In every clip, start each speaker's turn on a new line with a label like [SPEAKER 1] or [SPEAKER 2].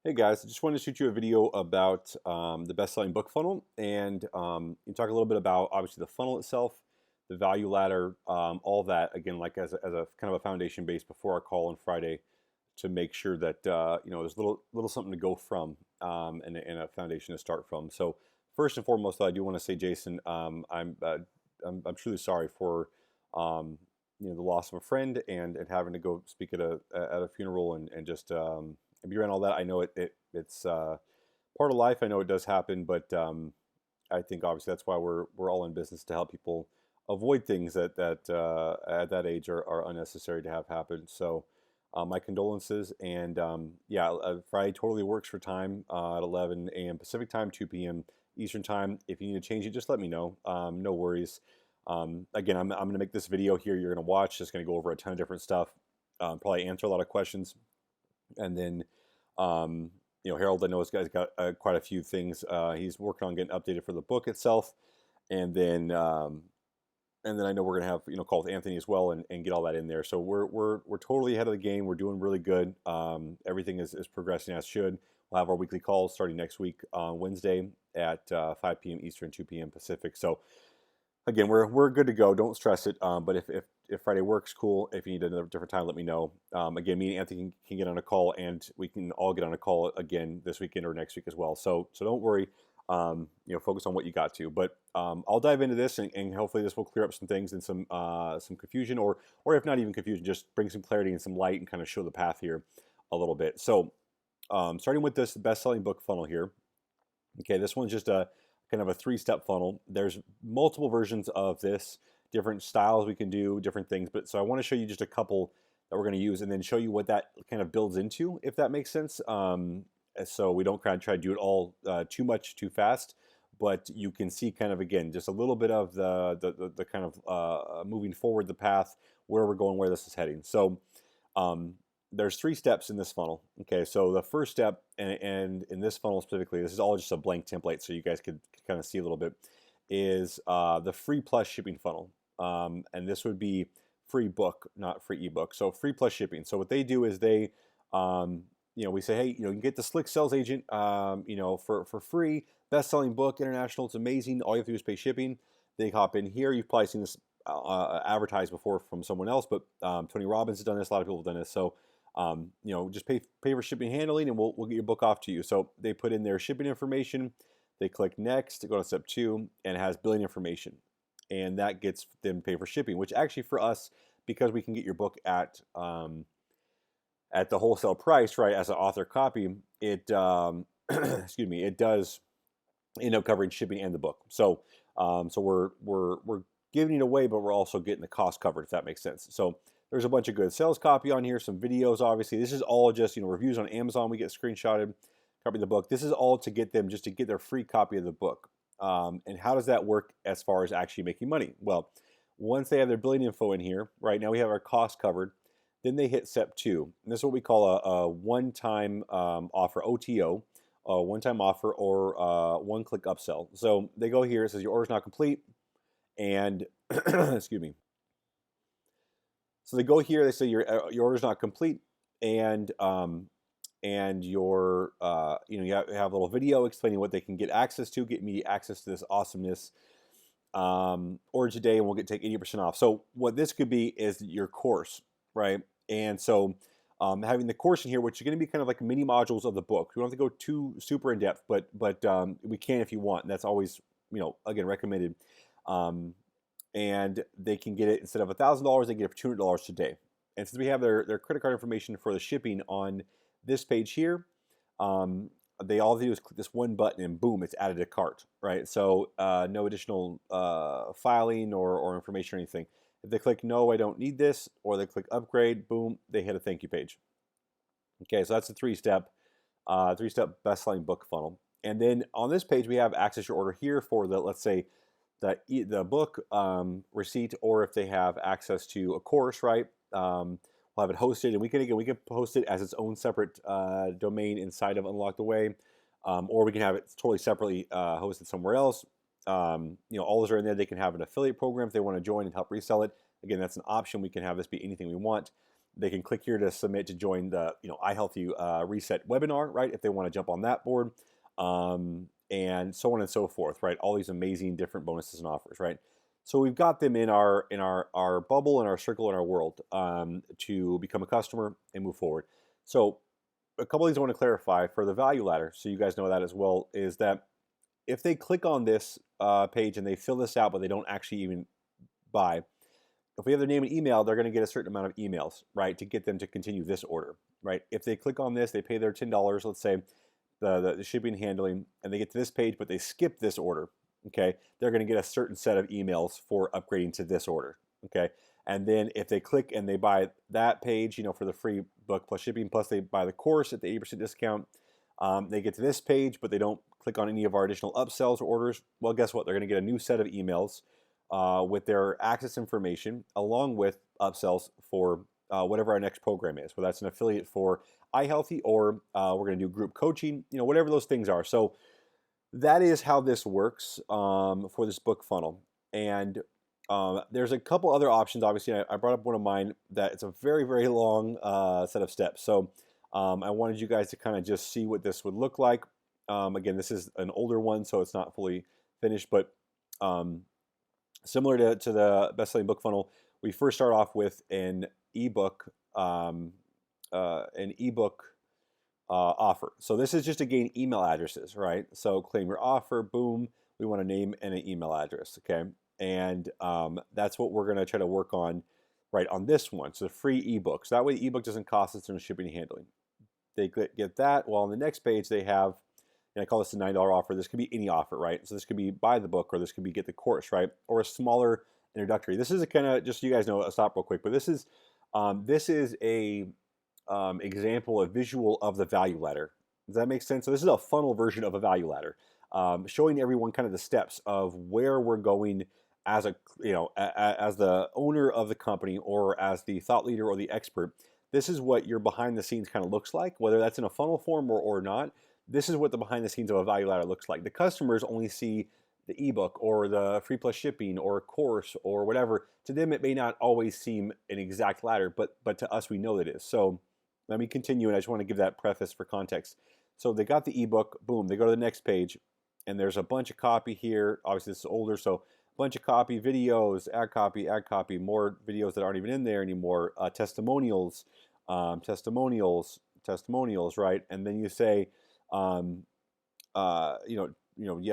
[SPEAKER 1] Hey guys, I just wanted to shoot you a video about the best-selling book funnel, and you talk a little bit about obviously the funnel itself, the value ladder, all that. Again, like as a kind of a foundation base before our call on Friday, to make sure that there's little something to go from, and a foundation to start from. So first and foremost, though, I do want to say, Jason, I'm truly sorry for the loss of a friend and having to go speak at a funeral and just be around all that. I know it's part of life. I know it does happen, but I think obviously that's why we're all in business to help people avoid things that at that age are unnecessary to have happen. So my condolences, and yeah, Friday totally works for time at 11 a.m. Pacific time, 2 p.m. Eastern time. If you need to change it, just let me know. No worries. Again, I'm going to make this video here you're going to watch. Just going to go over a ton of different stuff. Probably answer a lot of questions, and then Harold, I know this guy's got quite a few things he's working on getting updated for the book itself, and then I know we're gonna have call with Anthony as well and get all that in there. So we're totally ahead of the game. We're doing really good. Everything is progressing as should. We'll have our weekly calls starting next week on Wednesday at 5 p.m. Eastern, 2 p.m. Pacific. So again, we're good to go. Don't stress it. But if Friday works, cool. If you need another different time, let me know. Again, me and Anthony can get on a call, and we can all get on a call again this weekend or next week as well. So don't worry. Focus on what you got to. But I'll dive into this, and hopefully this will clear up some things and some confusion, or if not even confusion, just bring some clarity and some light and kind of show the path here a little bit. So starting with this best-selling book funnel here. Okay, this one's just a kind of a three-step funnel. There's multiple versions of this, different styles we can do, different things. But so I want to show you just a couple that we're going to use, and then show you what that kind of builds into, if that makes sense. So we don't kind of try to do it all too much too fast, but you can see kind of again just a little bit of the kind of moving forward the path, where we're going, where this is heading. So there's three steps in this funnel. Okay, so the first step, and in this funnel specifically, this is all just a blank template, so you guys could kind of see a little bit, is the free plus shipping funnel. And this would be free book, not free ebook. So free plus shipping. So what they do is they, we say, hey, you can get the Slick Sales Agent, for free, best-selling book, international. It's amazing. All you have to do is pay shipping. They hop in here. You've probably seen this advertised before from someone else, but Tony Robbins has done this. A lot of people have done this. So just pay for shipping and handling, and we'll get your book off to you. So they put in their shipping information. They click next to go to step 2, and it has billing information, and that gets them pay for shipping. Which actually for us, because we can get your book at the wholesale price, right, as an author copy, it excuse me, it does end up covering shipping and the book. So we're giving it away, but we're also getting the cost covered, if that makes sense. So there's a bunch of good sales copy on here, some videos, obviously. This is all just, reviews on Amazon. We get screenshotted, copy of the book. This is all to get them just to get their free copy of the book. And how does that work as far as actually making money? Well, once they have their billing info in here, right now we have our cost covered. Then they hit step 2. And this is what we call a one-time offer, OTO, a one-time offer, or one-click upsell. So they go here, it says your order's not complete, and excuse me. So they go here, they say your order's not complete, and your you have a little video explaining what they can get access to, get immediate access to this awesomeness. Order today and we'll take 80% off. So what this could be is your course, right? And so having the course in here, which is going to be kind of like mini modules of the book. We don't have to go too super in depth, but we can if you want. And that's always, again, recommended. And they can get it instead of $1,000, they get it for $200 today. And since we have their credit card information for the shipping on this page here, they all do is click this one button and boom, it's added to cart, right? So no additional filing or information or anything. If they click no, I don't need this, or they click upgrade, boom, they hit a thank you page. Okay, so that's a three-step best-selling book funnel. And then on this page, we have access your order here for the, let's say, the book receipt, or if they have access to a course, right? We'll have it hosted, and we can post it as its own separate domain inside of Unlock the Way, or we can have it totally separately hosted somewhere else. All those are in there. They can have an affiliate program if they want to join and help resell it. Again, that's an option. We can have this be anything we want. They can click here to submit to join the iHealthy Reset webinar, right? If they want to jump on that board, and so on and so forth, right? All these amazing different bonuses and offers, right? So we've got them in our bubble, in our circle, in our world to become a customer and move forward. So a couple of things I want to clarify for the value ladder, so you guys know that as well, is that if they click on this page and they fill this out, but they don't actually even buy, if we have their name and email, they're going to get a certain amount of emails, right, to get them to continue this order, right? If they click on this, they pay their $10, let's say, the shipping and handling, and they get to this page, but they skip this order, okay, they're going to get a certain set of emails for upgrading to this order, okay? And then if they click and they buy that page, for the free book plus shipping, plus they buy the course at the 80% discount, they get to this page, but they don't click on any of our additional upsells or orders. Well, guess what? They're going to get a new set of emails with their access information, along with upsells for whatever our next program is, whether that's an affiliate for iHealthy or we're going to do group coaching, whatever those things are. So that is how this works for this book funnel. And there's a couple other options. Obviously, I brought up one of mine that it's a very, very long set of steps. So I wanted you guys to kind of just see what this would look like. Again, this is an older one, so it's not fully finished, but similar to the best-selling book funnel, we first start off with an ebook offer. So this is just to gain email addresses, right? So claim your offer, boom. We want a name and an email address, okay? And that's what we're going to try to work on, right, on this one. So the free ebook. So that way the ebook doesn't cost us in shipping and handling. They get that. Well, on the next page they have, and I call this a $9 offer. This could be any offer, right? So this could be buy the book, or this could be get the course, right? Or a smaller introductory. This is a kind of, just so you guys know, I'll stop real quick, but this is a example, a visual of the value ladder. Does that make sense? So this is a funnel version of a value ladder, showing everyone kind of the steps of where we're going as as the owner of the company, or as the thought leader or the expert. This is what your behind the scenes kind of looks like, whether that's in a funnel form or not. This is what the behind the scenes of a value ladder looks like. The customers only see the ebook or the free plus shipping or course or whatever. To them, it may not always seem an exact ladder, but to us, we know it is. So let me continue, and I just want to give that preface for context. So they got the ebook, boom, they go to the next page, and there's a bunch of copy here. Obviously, this is older, so a bunch of copy, videos, add copy, more videos that aren't even in there anymore, testimonials, right? And then you say, yes,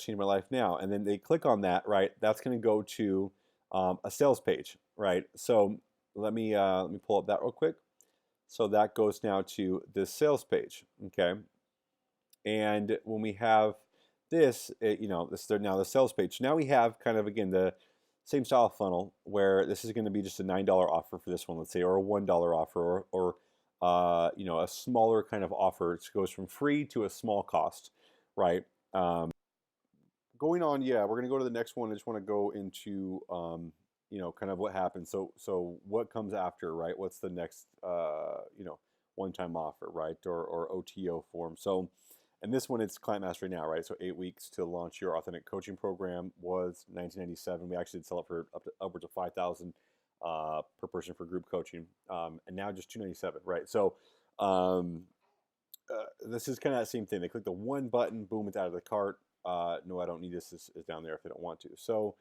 [SPEAKER 1] change my life now. And then they click on that, right? That's going to go to a sales page, right? So let me pull up that real quick. So that goes now to this sales page, okay? And when we have this, this is now the sales page. Now we have kind of, again, the same style funnel, where this is going to be just a $9 offer for this one, let's say, or a $1 offer, or a smaller kind of offer. It goes from free to a small cost, right? Going on, yeah, we're going to go to the next one. I just want to go into, kind of what happens. So what comes after, right? What's the next, one-time offer, right? Or OTO form. So, and this one, it's Client Mastery Now, right? So 8 weeks to launch your authentic coaching program was $19.97. We actually did sell it for upwards of $5,000 per person for group coaching, and now just $297, right? So this is kind of that same thing. They click the one button, boom, it's out of the cart. No, I don't need this. This is down there if they don't want to. So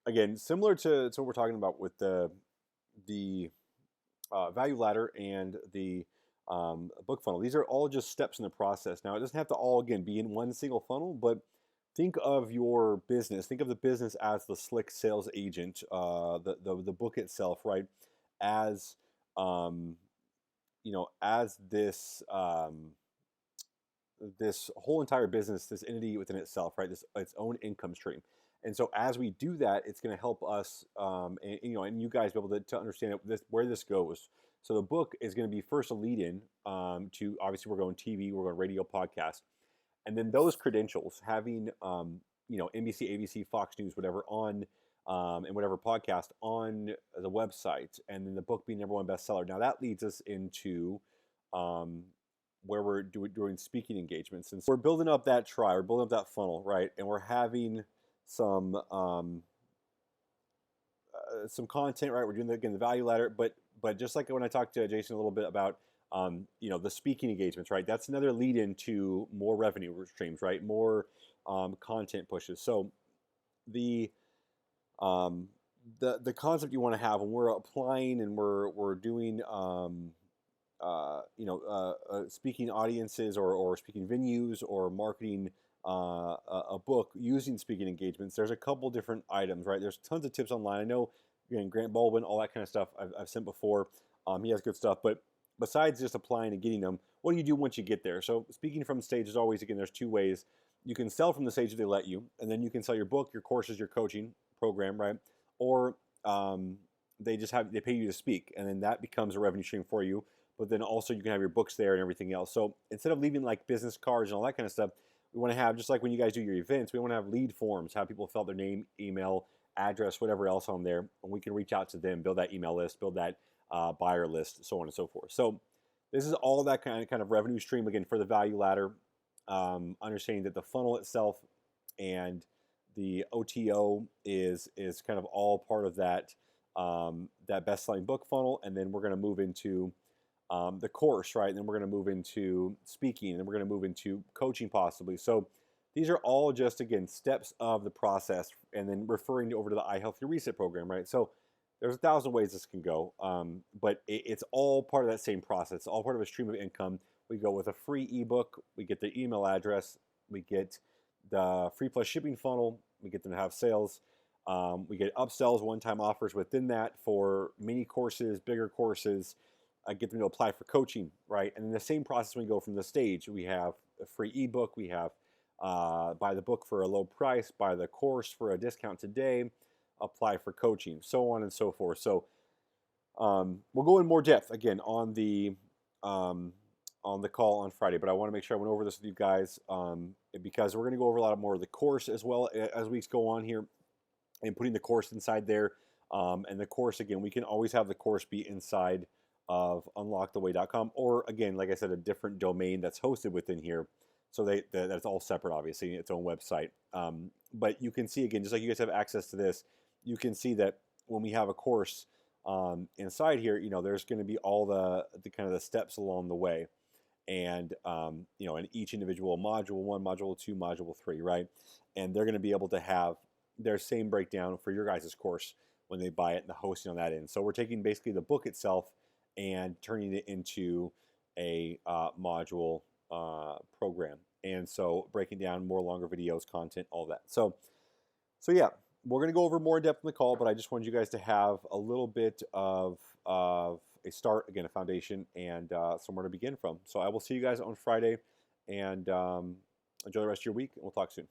[SPEAKER 1] again, similar to what we're talking about with the value ladder and the book funnel. These are all just steps in the process. Now, it doesn't have to all, again, be in one single funnel, but think of your business. Think of the business as the slick sales agent, the book itself, right? As as this this whole entire business, this entity within itself, right? This its own income stream. And so as we do that, it's going to help us, and you guys be able to understand where this goes. So the book is going to be first a lead-in to, obviously, we're going TV, we're going radio, podcast, and then those credentials, having NBC, ABC, Fox News, whatever, on and whatever podcast on the website, and then the book being #1 bestseller. Now that leads us into where we're doing speaking engagements, and so we're building up that we're building up that funnel, right? And we're having some content, right? We're doing again the value ladder, but But just like when I talked to Jason a little bit about, the speaking engagements, right? That's another lead into more revenue streams, right? More content pushes. So the um, the concept you want to have when we're applying and we're doing speaking audiences or speaking venues or marketing a book using speaking engagements. There's a couple different items, right? There's tons of tips online. I know, again, Grant Baldwin, all that kind of stuff I've sent before. He has good stuff, but besides just applying and getting them, what do you do once you get there? So speaking from the stage is always, again, there's two ways. You can sell from the stage if they let you, and then you can sell your book, your courses, your coaching program, right? Or they pay you to speak, and then that becomes a revenue stream for you. But then also you can have your books there and everything else. So instead of leaving like business cards and all that kind of stuff, we want to have, just like when you guys do your events, we want to have lead forms, have people fill out their name, email, address, whatever else on there, and we can reach out to them, build that email list, build that buyer list, so on and so forth. So this is all that kind of revenue stream, again, for the value ladder. Understanding that the funnel itself and the OTO is kind of all part of that that best-selling book funnel, and then we're going to move into the course, right? And then we're going to move into speaking, and then we're going to move into coaching possibly. So these are all just, again, steps of the process, and then referring over to the iHealthy Reset program, right? So there's 1,000 ways this can go, but it's all part of that same process. It's all part of a stream of income. We go with a free ebook. We get the email address. We get the free plus shipping funnel. We get them to have sales. We get upsells, one-time offers within that for mini courses, bigger courses. Get them to apply for coaching, right? And in the same process, when we go from the stage, we have a free ebook. We have buy the book for a low price, buy the course for a discount today, apply for coaching, so on and so forth. So we'll go in more depth again on the call on Friday, but I want to make sure I went over this with you guys because we're going to go over a lot more of the course as well as weeks go on here, and putting the course inside there. And the course, again, we can always have the course be inside of unlocktheway.com, or again, like I said, a different domain that's hosted within here. So that's all separate, obviously, its own website. But you can see, again, just like you guys have access to this, you can see that when we have a course inside here, there's going to be all the kind of the steps along the way. And, in each individual module 1, module 2, module 3, right? And they're going to be able to have their same breakdown for your guys' course when they buy it and the hosting on that end. So we're taking basically the book itself and turning it into a module program. And so breaking down more longer videos, content, all that. So yeah, we're going to go over more in depth in the call, but I just wanted you guys to have a little bit of a start, again, a foundation, and somewhere to begin from. So I will see you guys on Friday, and enjoy the rest of your week, and we'll talk soon.